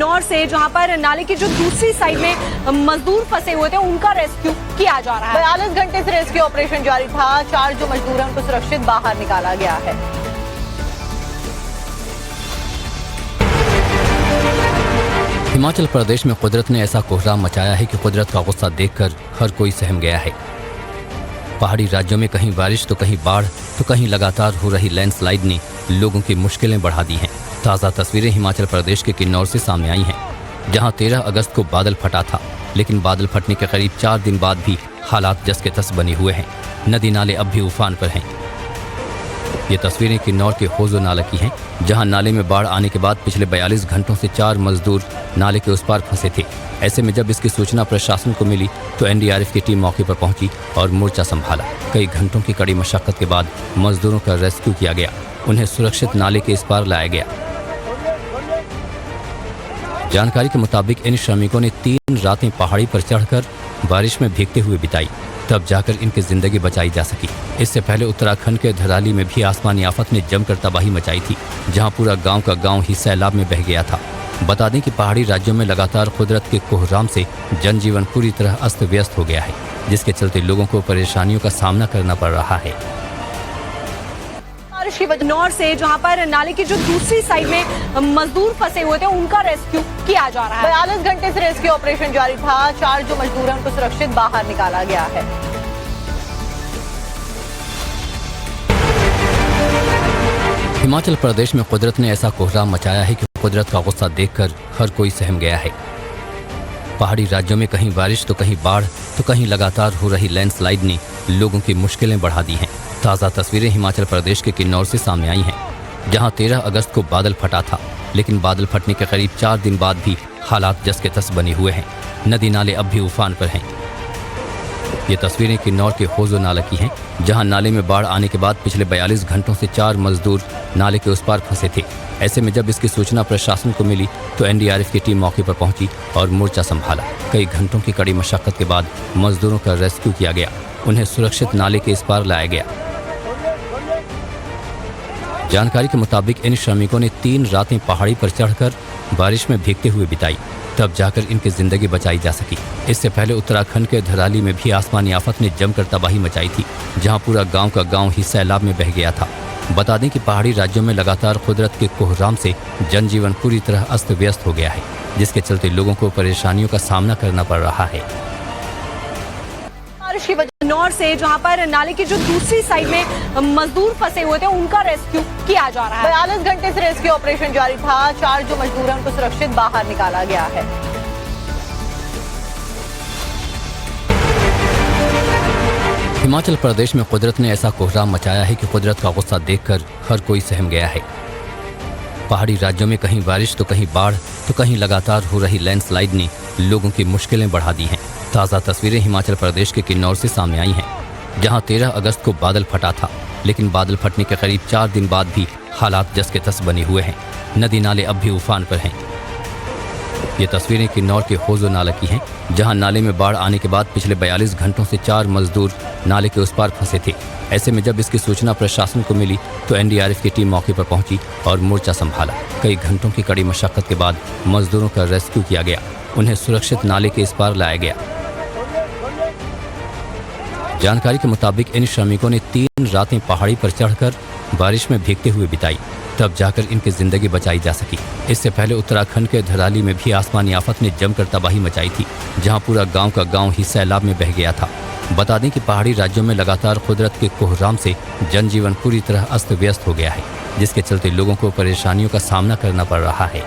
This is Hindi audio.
बिजनौर से, जहां पर नाले की जो दूसरी साइड में मजदूर फंसे हुए थे उनका रेस्क्यू किया जा रहा है। 42 घंटे से रेस्क्यू ऑपरेशन जारी था। 4 जो मजदूर हैं उनको सुरक्षित बाहर निकाला गया है। हिमाचल प्रदेश में कुदरत ने ऐसा कोहराम मचाया है कि कुदरत का गुस्सा देखकर हर कोई सहम गया है। पहाड़ी राज्यों में कहीं बारिश तो कहीं बाढ़ तो कहीं लगातार हो रही लैंडस्लाइड ने लोगों की मुश्किलें बढ़ा दी हैं। ताज़ा तस्वीरें हिमाचल प्रदेश के किन्नौर से सामने आई हैं, जहां 13 अगस्त को बादल फटा था, लेकिन बादल फटने के करीब 4 दिन बाद भी हालात जस के तस बने हुए हैं। नदी नाले अब भी उफान पर हैं। ये तस्वीरें किन्नौर के होजो नाला की हैं, जहां नाले में बाढ़ आने के बाद पिछले 42 घंटों से 4 मजदूर नाले के उस पार फंसे थे। ऐसे में जब इसकी सूचना प्रशासन को मिली तो एनडीआरएफ की टीम मौके पर पहुंची और मोर्चा संभाला। कई घंटों की कड़ी मशक्कत के बाद मजदूरों का रेस्क्यू किया गया, उन्हें सुरक्षित नाले के इस पार लाया गया। जानकारी के मुताबिक इन श्रमिकों ने 3 रातें पहाड़ी पर चढ़कर बारिश में भीगते हुए बिताई, तब जाकर इनकी जिंदगी बचाई जा सकी। इससे पहले उत्तराखंड के धराली में भी आसमानी आफत ने जमकर तबाही मचाई थी, जहां पूरा गांव का गांव ही सैलाब में बह गया था। बता दें कि पहाड़ी राज्यों में लगातार कुदरत के कोहराम से जनजीवन पूरी तरह अस्त व्यस्त हो गया है, जिसके चलते लोगों को परेशानियों का सामना करना पड़ रहा है। बिजनौर से, जहां पर नाले की जो दूसरी साइड में मजदूर फंसे हुए थे उनका रेस्क्यू किया जा रहा है। 42 घंटे से रेस्क्यू ऑपरेशन जारी था। 4 जो मजदूर हैं उनको सुरक्षित बाहर निकाला गया है। हिमाचल प्रदेश में कुदरत ने ऐसा कोहराम मचाया है कि कुदरत का गुस्सा देखकर हर कोई सहम गया है। पहाड़ी राज्यों में कहीं बारिश तो कहीं बाढ़ तो कहीं लगातार हो रही लैंडस्लाइड ने लोगों की मुश्किलें बढ़ा दी हैं। ताज़ा तस्वीरें हिमाचल प्रदेश के किन्नौर से सामने आई हैं, जहां 13 अगस्त को बादल फटा था, लेकिन बादल फटने के करीब 4 दिन बाद भी हालात जस के तस बने हुए हैं। नदी नाले अब भी उफान पर हैं। ये तस्वीरें किन्नौर के होजो नाला की हैं, जहां नाले में बाढ़ आने के बाद पिछले 42 घंटों से 4 मजदूर नाले के उस पार फंसे थे। ऐसे में जब इसकी सूचना प्रशासन को मिली तो एनडीआरएफ की टीम मौके पर पहुंची और मोर्चा संभाला। कई घंटों की कड़ी मशक्कत के बाद मजदूरों का रेस्क्यू किया गया, उन्हें सुरक्षित नाले के इस पार लाया गया। जानकारी के मुताबिक इन श्रमिकों ने 3 रातें पहाड़ी पर चढ़कर बारिश में भीगते हुए बिताई, तब जाकर इनकी जिंदगी बचाई जा सकी। इससे पहले उत्तराखंड के धराली में भी आसमानी आफत ने जमकर तबाही मचाई थी, जहां पूरा गांव का गांव ही सैलाब में बह गया था। बता दें कि पहाड़ी राज्यों में लगातार कुदरत के कोहराम से जनजीवन पूरी तरह अस्त व्यस्त हो गया है, जिसके चलते लोगों को परेशानियों का सामना करना पड़ रहा है। बिजनौर से, जहां पर नाले की जो दूसरी साइड में मजदूर फंसे हुए थे उनका रेस्क्यू किया जा रहा है। 42 घंटे से रेस्क्यू ऑपरेशन जारी था। 4 जो मजदूर हैं उनको सुरक्षित बाहर निकाला गया है। हिमाचल प्रदेश में कुदरत ने ऐसा कोहराम मचाया है कि कुदरत का गुस्सा देखकर हर कोई सहम गया है। पहाड़ी राज्यों में कहीं बारिश तो कहीं बाढ़ तो कहीं लगातार हो रही लैंडस्लाइड ने लोगों की मुश्किलें बढ़ा दी हैं। ताज़ा तस्वीरें हिमाचल प्रदेश के किन्नौर से सामने आई हैं, जहां 13 अगस्त को बादल फटा था, लेकिन बादल फटने के करीब 4 दिन बाद भी हालात जस के तस बने हुए हैं। नदी नाले अब भी उफान पर हैं। ये तस्वीरें किन्नौर के होजो नाला की हैं, जहां नाले में बाढ़ आने के बाद पिछले 42 घंटों से 4 मजदूर नाले के उस पार फंसे थे। ऐसे में जब इसकी सूचना प्रशासन को मिली तो एनडीआरएफ की टीम मौके पर पहुंची और मोर्चा संभाला। कई घंटों की कड़ी मशक्कत के बाद मजदूरों का रेस्क्यू किया गया, उन्हें सुरक्षित नाले के इस पार लाया गया। जानकारी के मुताबिक इन श्रमिकों ने 3 रातें पहाड़ी पर चढ़कर बारिश में भीगते हुए बिताई, तब जाकर इनकी जिंदगी बचाई जा सकी। इससे पहले उत्तराखंड के धराली में भी आसमानी आफत ने जमकर तबाही मचाई थी, जहां पूरा गांव का गांव ही सैलाब में बह गया था। बता दें कि पहाड़ी राज्यों में लगातार कुदरत के कोहराम से जनजीवन पूरी तरह अस्त व्यस्त हो गया है, जिसके चलते लोगों को परेशानियों का सामना करना पड़ रहा है।